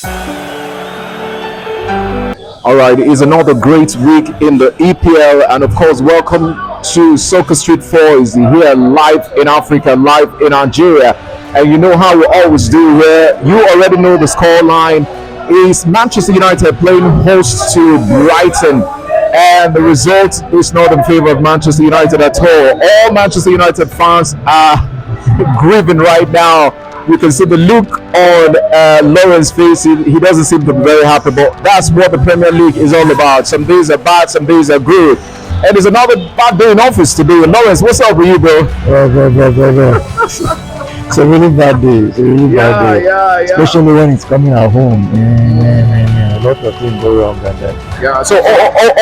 All right, it's another great week in the EPL, and of course, welcome to Soccer Street 4 is here live in Africa, live in Nigeria. And you know how we always do here. You already know the score line is Manchester United playing host to Brighton, and the result is not in favor of Manchester United at all. All Manchester United fans are grieving right now. You can see the look on Lawrence's face. He doesn't seem to be very happy, but that's what the Premier League is all about. Some days are bad, some days are good. And there's another bad day in office today. Lawrence, what's up with you, bro? Bro. It's a really bad day. It's a really bad day. Yeah. Especially when it's coming at home. A lot of things go wrong and that. Yeah, so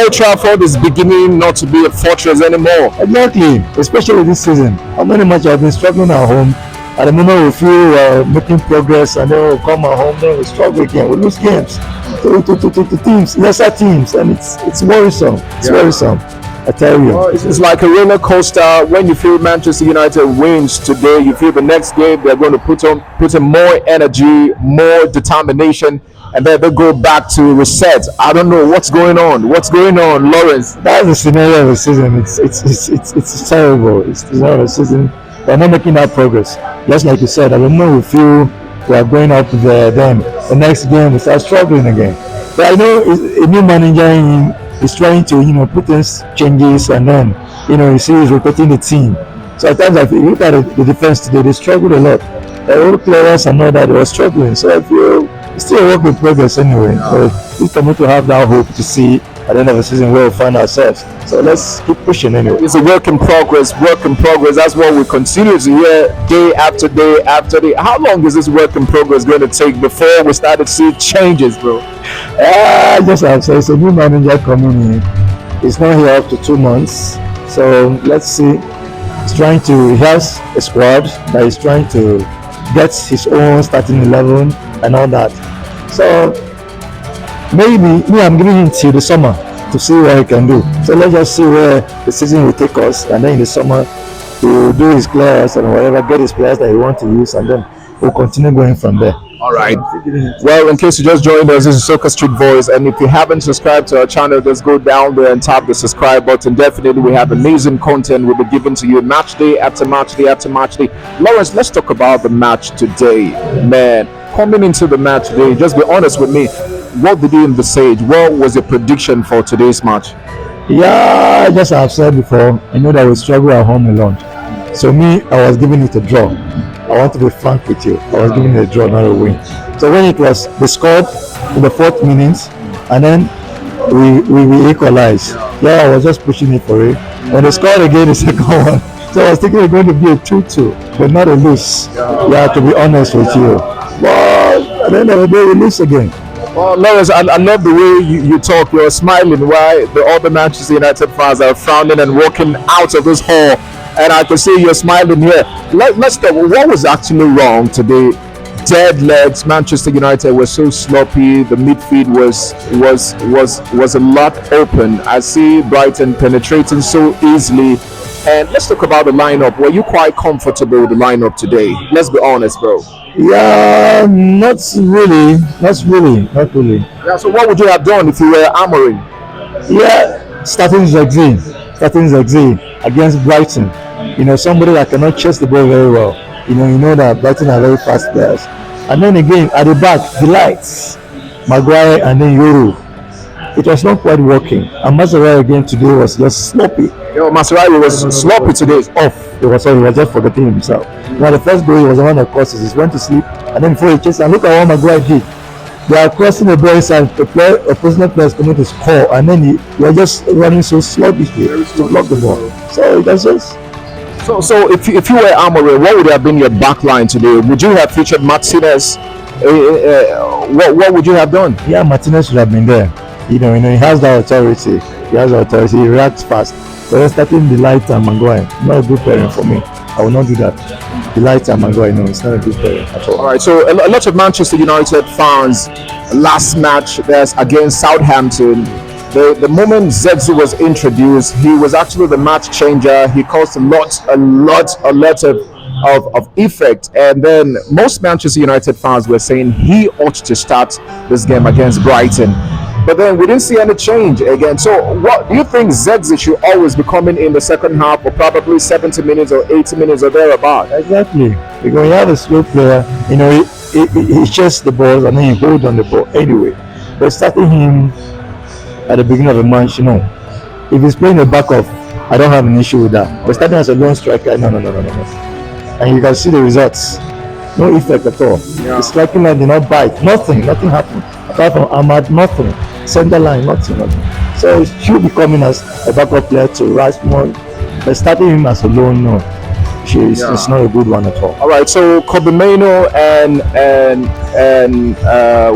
Old Trafford is beginning not to be a fortress anymore. Exactly. Especially this season. How many matches have been struggling at home? At the moment we feel making progress, and then we'll come at home, then we struggle again. We lose games to teams, lesser teams, and it's worrisome. It's worrisome. I tell you. It's like a roller coaster. When you feel Manchester United wins today, you feel the next game they're going to put in more energy, more determination, and then they go back to reset. I don't know what's going on. What's going on, Lawrence? That's the scenario of the season. It's terrible. It's the scenario of the season. We're not making that progress. Just like you said, at the moment we feel we are going up there, then the next game we start struggling again. But I know a new manager is trying to, put in changes, and then, you see he's rotating the team. So at times if you look at the defense today, they struggled a lot. The old players and all that, they were struggling. So I feel it's still a work in progress anyway. But it's for me to have that hope to see at the end of the season where we find ourselves. So let's keep pushing anyway. It's a work in progress. That's what we continue to hear day after day after day. How long is this work in progress going to take before we start to see changes, bro? Just as I said, it's a new manager coming in. He's not here up to 2 months. So let's see. He has a squad that he's trying to get his own starting 11 and all that. So maybe I'm giving him till the summer to see what he can do. So let's just see where the season will take us, and then in the summer he will do his players and whatever, get his players that he wants to use, and then we'll continue going from there. All right. Well, in case you just joined us, this is Soccer Street Voice, and if you haven't subscribed to our channel, just go down there and tap the subscribe button. Definitely, we have amazing content we'll be giving to you match day after match day after match day. Lawrence, let's talk about the match today, man. Coming into the match today, just be honest with me. What did you envisage? What was your prediction for today's match? Yeah, just as I've said before, I know that we struggle at home a lot. So me, I was giving it a draw. I want to be frank with you. I was giving it a draw, not a win. So when they scored in the 4th minute, and then we equalized. Yeah, I was just pushing it for it. When they scored again the second one, so I was thinking it's going to be a 2-2, but not a lose. Yeah, to be honest with you. But at the end of the day, we lose again. Well, Lawrence, I love the way you talk. You're smiling while the other Manchester United fans are frowning and walking out of this hall. And I can see you're smiling here. Let's talk. What was actually wrong today? Dead legs. Manchester United was so sloppy. The midfield was a lot open. I see Brighton penetrating so easily. And let's talk about the lineup. Were you quite comfortable with the lineup today? Let's be honest, bro. Yeah, not really. Yeah, so what would you have done if you were Amorim? Yeah, starting Zagzi against Brighton. Somebody that cannot chase the ball very well. You know that Brighton are very fast players. And then again, at the back, the lights, Maguire and then Yoru. It was not quite working. And Maguire again today was just sloppy. Maguire was sloppy today. Off. He was just forgetting himself. Now the first goal, he was the one that crosses. He went to sleep, and then before he chased, and look at what Maguire did. They are crossing the ball inside. A personal player is coming to score, and then they are just running so sluggishly to block the ball. So it was just. So if you were Amorim, what would have been your back line today? Would you have featured Martinez? What would you have done? Yeah, Martinez should have been there. He has that authority. He reacts fast. So then starting the light and Maguire, not a good pairing for me. I will not do that. The light and Maguire, no, it's not a good pairing at all. All right, so a lot of Manchester United fans, last match there's against Southampton. The moment Zexu was introduced, he was actually the match changer. He caused a lot of of effect. And then most Manchester United fans were saying he ought to start this game against Brighton. But then we didn't see any change again. So, what do you think Zexi should always be coming in the second half, or probably 70 minutes or 80 minutes or thereabout? Exactly. Because you have a slow player, he chase the balls and then he hold on the ball anyway. But starting him at the beginning of a match, if he's playing a back off, I don't have an issue with that. But starting as a lone striker, no. And you can see the results. No effect at all. Yeah. The striking line did not bite. Nothing happened. Apart from Ahmad, nothing. Center line, nothing. So he should be coming as a backup player to rise more. But starting him as a lone, no. It's not a good one at all. All right, so Kobe Mainoo and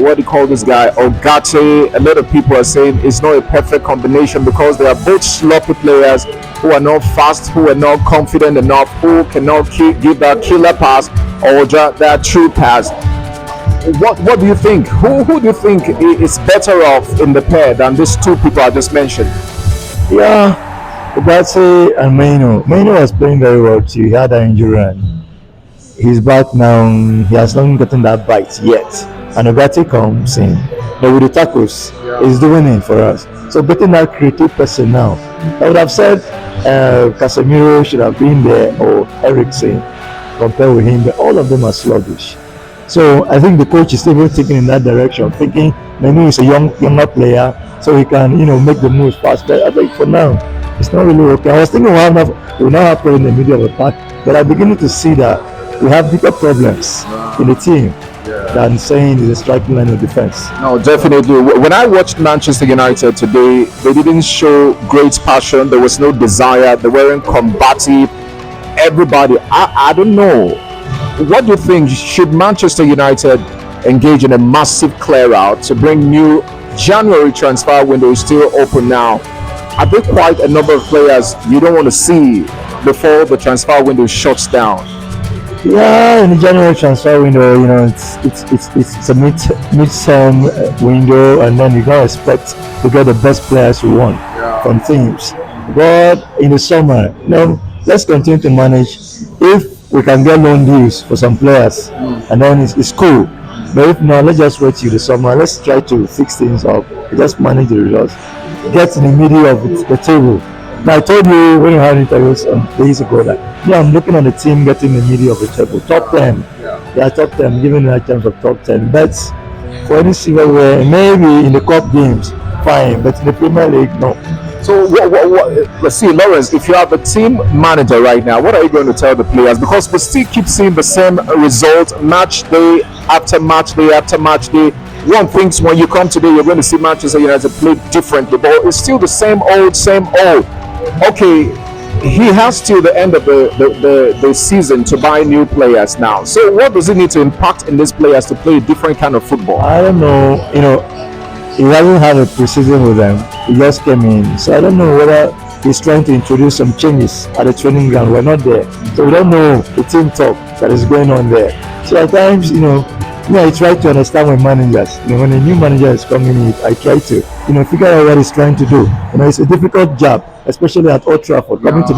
what do you call this guy, Ogate? A lot of people are saying it's not a perfect combination because they are both sloppy players who are not fast, who are not confident enough, who cannot give that killer pass or that true pass. What do you think? Who do you think is better off in the pair than these two people I just mentioned? Yeah, Ogate and Mainoo. Mainoo was playing very well too. He had an injury and he's back now. He has not gotten that bite yet. And Ogate comes in. But with the tackles, he's doing it for us. So getting that creative person now. I would have said Casemiro should have been there or Eriksen compared with him, but all of them are sluggish. So I think the coach is still thinking in that direction, thinking Mainoo is a younger player, so he can make the moves faster. I think for now it's not really okay. I was thinking we will now have in the middle of the park, but I'm beginning to see that we have bigger problems in the team than saying it's a striking line of defense. No, definitely. When I watched Manchester United today, they didn't show great passion. There was no desire. They weren't combative. Everybody, I don't know. What do you think? Should Manchester United engage in a massive clear out to bring new January transfer window is still open now? Are there quite a number of players you don't want to see before the transfer window shuts down? Yeah, in the January transfer window, it's a mid-term window, and then you gotta expect to get the best players you want from teams. But in the summer, let's continue to manage. If we can get loan deals for some players, and then it's cool. But if not, let's just wait till the summer. Let's try to fix things up. Just manage the results. Get in the middle of the table. Now, I told you when you had interviews days ago that I'm looking at the team getting in the middle of the table. Top 10. Yeah, top 10, giving a chance of top 10. But for any silverware, maybe in the cup games, fine. But in the Premier League, no. So let's see, Lawrence, if you are the team manager right now, what are you going to tell the players? Because we still keep seeing the same result match day after match day after match day. One thinks when you come today, you're going to see Manchester United play differently, but it's still the same old. Okay, he has till the end of the season to buy new players now. So what does he need to impact in these players to play a different kind of football? I don't know. He hasn't had a pre-season with them. He just came in. So I don't know whether he's trying to introduce some changes at the training ground. We're not there. So we don't know the team talk that is going on there. So at times, I try to understand my managers. When a new manager is coming in, I try to, figure out what he's trying to do. It's a difficult job, especially at Old Trafford. Coming to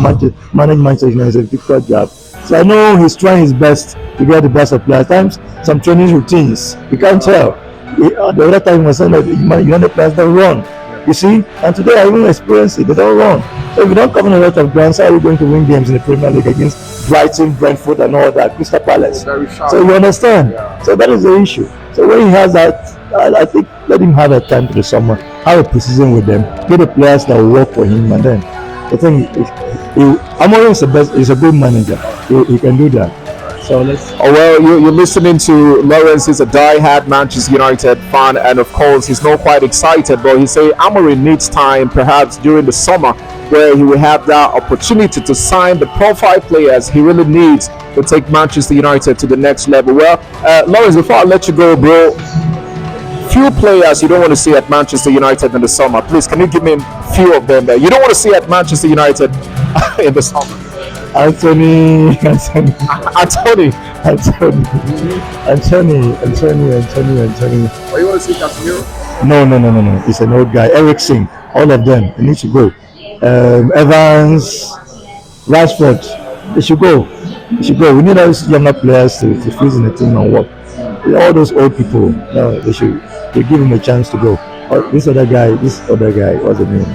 manage Manchester United is a difficult job. So I know he's trying his best to get the best of players. At times, some training routines, you can't tell. The other time was saying that United players don't run. You see? And today I even experience it, they don't run. So if you don't cover a lot of ground, how are you going to win games in the Premier League against Brighton, Brentford and all that, Crystal Palace? So you understand? So that is the issue. So when he has that, I think let him have a time to the summer, have a pre-season with them, get the players that will work for him, and then I think Amorim is the best, he's a good manager. He can do that. So you're listening to Lawrence. He's a die-hard Manchester United fan, and of course he's not quite excited, but he say Amorim needs time, perhaps during the summer, where he will have that opportunity to sign the profile players he really needs to take Manchester United to the next level. Well, Lawrence, before I let you go, bro, few players you don't want to see at Manchester United in the summer. Please, can you give me a few of them that you don't want to see at Manchester United in the summer? Anthony. What you want to see, Casemiro? No. He's an old guy. Eriksen, all of them. They need to go. Evans, Rashford. They should go. They should go. We need those younger players to fuse in the team and work. All those old people, no, they give him a chance to go. This other guy, what's the name?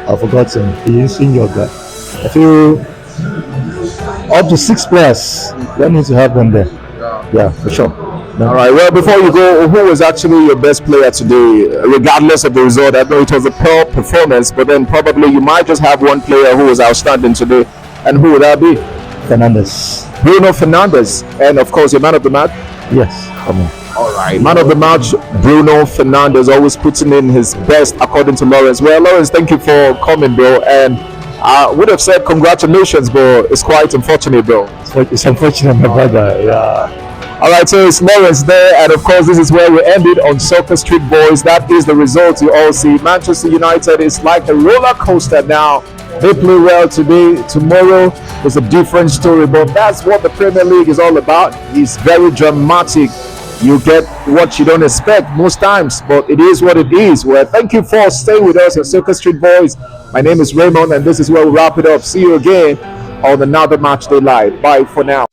I forgot him. He's injured guy. I feel up to 6 players. They need to have them there. Yeah, for sure. All right. Well, before you go, who was actually your best player today, regardless of the result? I know it was a poor performance, but then probably you might just have one player who was outstanding today. And who would that be? Fernandes. Bruno Fernandes. And of course, your man of the match? Yes, come on. All right. Man of the match, Bruno Fernandes, always putting in his best according to Lawrence. Well, Lawrence, thank you for coming, bro. And I would have said congratulations, bro. It's quite unfortunate, bro. It's unfortunate, my brother. Yeah. All right, so it's Lawrence there, and of course, this is where we ended on Soccer Street Boys. That is the result you all see. Manchester United is like a roller coaster now. They play well today. Tomorrow is a different story, but that's what the Premier League is all about. It's very dramatic. You get what you don't expect most times, but it is what it is. Well, thank you for staying with us on Soccer Street Boys. My name is Raymond, and this is where we wrap it up. See you again on another Match Day Live. Bye for now.